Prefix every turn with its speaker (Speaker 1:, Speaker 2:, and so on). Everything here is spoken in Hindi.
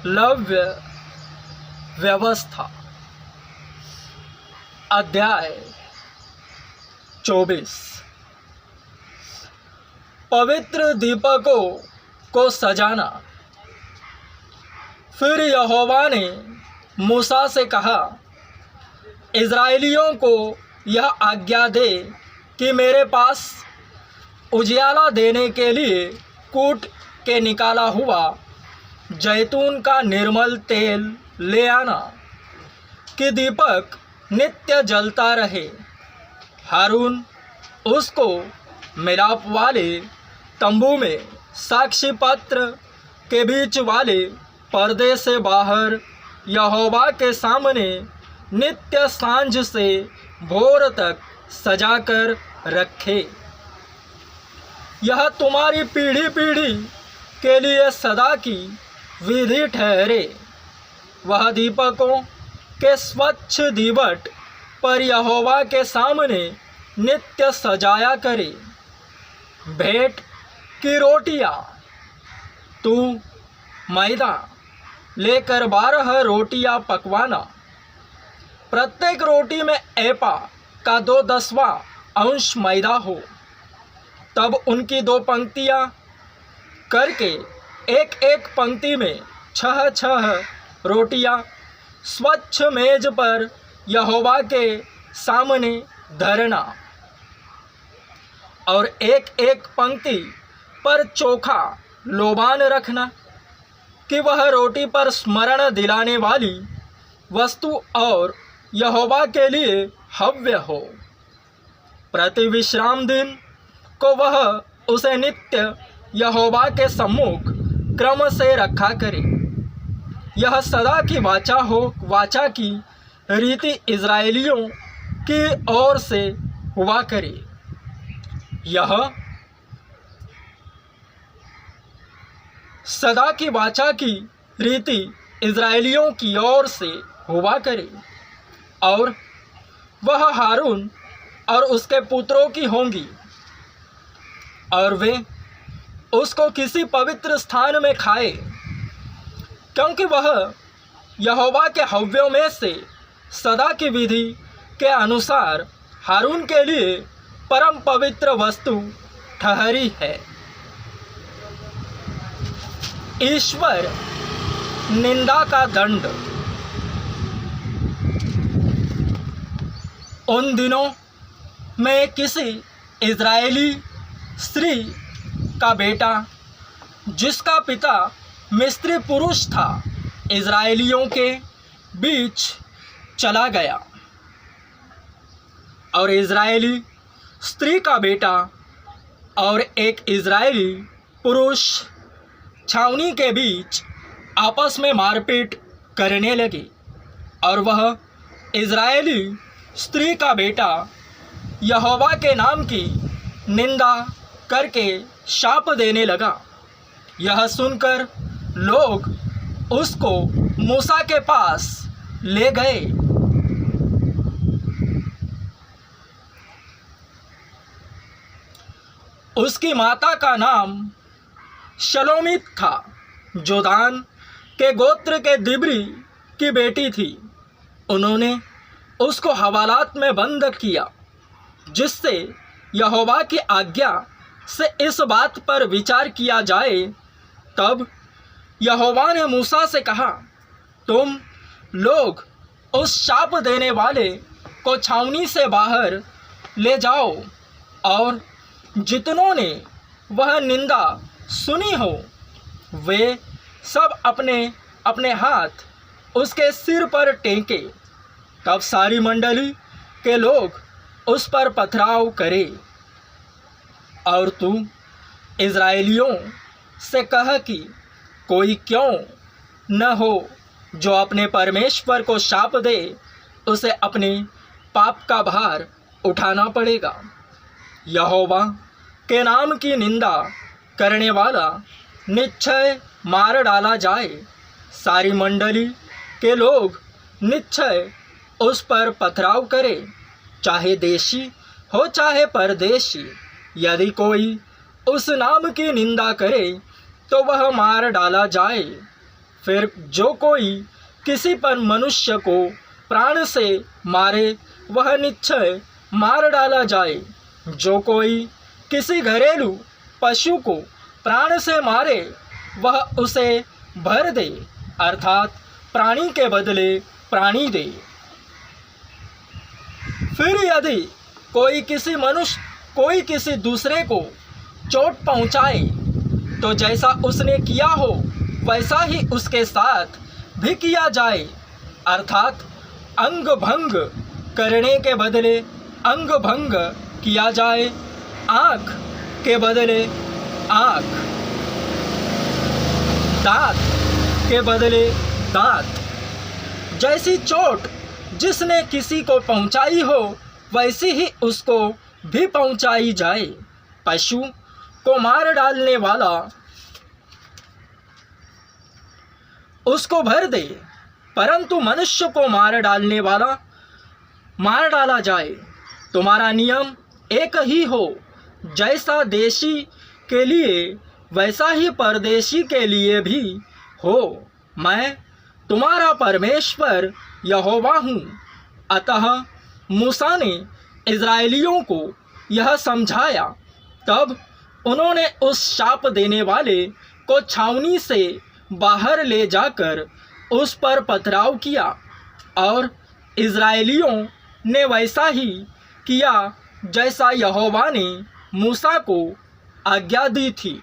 Speaker 1: लव्य व्यवस्था। अध्याय 24। पवित्र दीपकों को सजाना। फिर यहोवा ने मूसा से कहा, इज़राइलियों को यह आज्ञा दे कि मेरे पास उजियाला देने के लिए कूट के निकाला हुआ जैतून का निर्मल तेल ले आना, कि दीपक नित्य जलता रहे। हारून उसको मिलाप वाले तंबू में साक्षी पत्र के बीच वाले पर्दे से बाहर यहोवा के सामने नित्य सांझ से भोर तक सजाकर रखे। यह तुम्हारी पीढ़ी पीढ़ी के लिए सदा की विधि ठहरे। वह दीपकों के स्वच्छ दीवट पर यहोवा के सामने नित्य सजाया करे। भेंट की रोटियाँ। तू मैदा लेकर 12 रोटियाँ पकवाना। प्रत्येक रोटी में एपा का 2/10वां अंश मैदा हो। तब उनकी 2 पंक्तियाँ करके एक एक पंक्ति में 6 रोटियाँ स्वच्छ मेज पर यहोवा के सामने धरना, और एक एक पंक्ति पर चोखा लोबान रखना, कि वह रोटी पर स्मरण दिलाने वाली वस्तु और यहोवा के लिए हव्य हो। प्रति विश्राम दिन को वह उसे नित्य यहोवा के सम्मुख क्रम से रखा करे। यह सदा की वाचा की रीति इज़राइलियों की ओर से हुआ करे। यह सदा की वाचा की रीति इज़राइलियों की ओर से हुआ करे, और वह हारून और उसके पुत्रों की होंगी, और वे उसको किसी पवित्र स्थान में खाए, क्योंकि वह यहोवा के हव्यों में से सदा की विधि के अनुसार हारून के लिए परम पवित्र वस्तु ठहरी है। ईश्वर निंदा का दंड। उन दिनों में किसी इज़राइली स्त्री का बेटा, जिसका पिता मिस्री पुरुष था, इज़राइलियों के बीच चला गया, और इज़राइली स्त्री का बेटा और एक इज़राइली पुरुष छावनी के बीच आपस में मारपीट करने लगे, और वह इज़राइली स्त्री का बेटा यहोवा के नाम की निंदा करके शाप देने लगा। यह सुनकर लोग उसको मूसा के पास ले गए। उसकी माता का नाम शलोमीत था, जो दान के गोत्र के दिब्री की बेटी थी। उन्होंने उसको हवालात में बंद किया, जिससे यहोवा की आज्ञा से इस बात पर विचार किया जाए। तब यहोवा ने मूसा से कहा, तुम लोग उस शाप देने वाले को छावनी से बाहर ले जाओ, और जितनों ने वह निंदा सुनी हो, वे सब अपने अपने हाथ उसके सिर पर टेके। तब सारी मंडली के लोग उस पर पथराव करे। और तू इज़राइलियों से कह कि कोई क्यों न हो जो अपने परमेश्वर को शाप दे, उसे अपने पाप का भार उठाना पड़ेगा। यहोवा के नाम की निंदा करने वाला निश्चय मार डाला जाए। सारी मंडली के लोग निश्चय उस पर पथराव करे, चाहे देशी हो चाहे परदेशी। यदि कोई उस नाम की निंदा करे तो वह मार डाला जाए। फिर जो कोई किसी पर मनुष्य को प्राण से मारे वह निश्चय मार डाला जाए। जो कोई किसी घरेलू पशु को प्राण से मारे वह उसे भर दे, अर्थात प्राणी के बदले प्राणी दे। फिर यदि कोई किसी दूसरे को चोट पहुंचाए तो जैसा उसने किया हो वैसा ही उसके साथ भी किया जाए, अर्थात अंग भंग करने के बदले अंग भंग किया जाए, आँख के बदले आँख, दांत के बदले दांत। जैसी चोट जिसने किसी को पहुंचाई हो वैसी ही उसको भी पहुंचाई जाए। पशु को मार डालने वाला उसको भर दे, परंतु मनुष्य को मार डालने वाला मार डाला जाए। तुम्हारा नियम एक ही हो, जैसा देशी के लिए वैसा ही परदेशी के लिए भी हो। मैं तुम्हारा परमेश्वर यहोवा हूँ। अतः मूसा ने इज़राइलियों को यह समझाया। तब उन्होंने उस शाप देने वाले को छावनी से बाहर ले जाकर उस पर पथराव किया, और इज़राइलियों ने वैसा ही किया जैसा यहोवा ने मूसा को आज्ञा दी थी।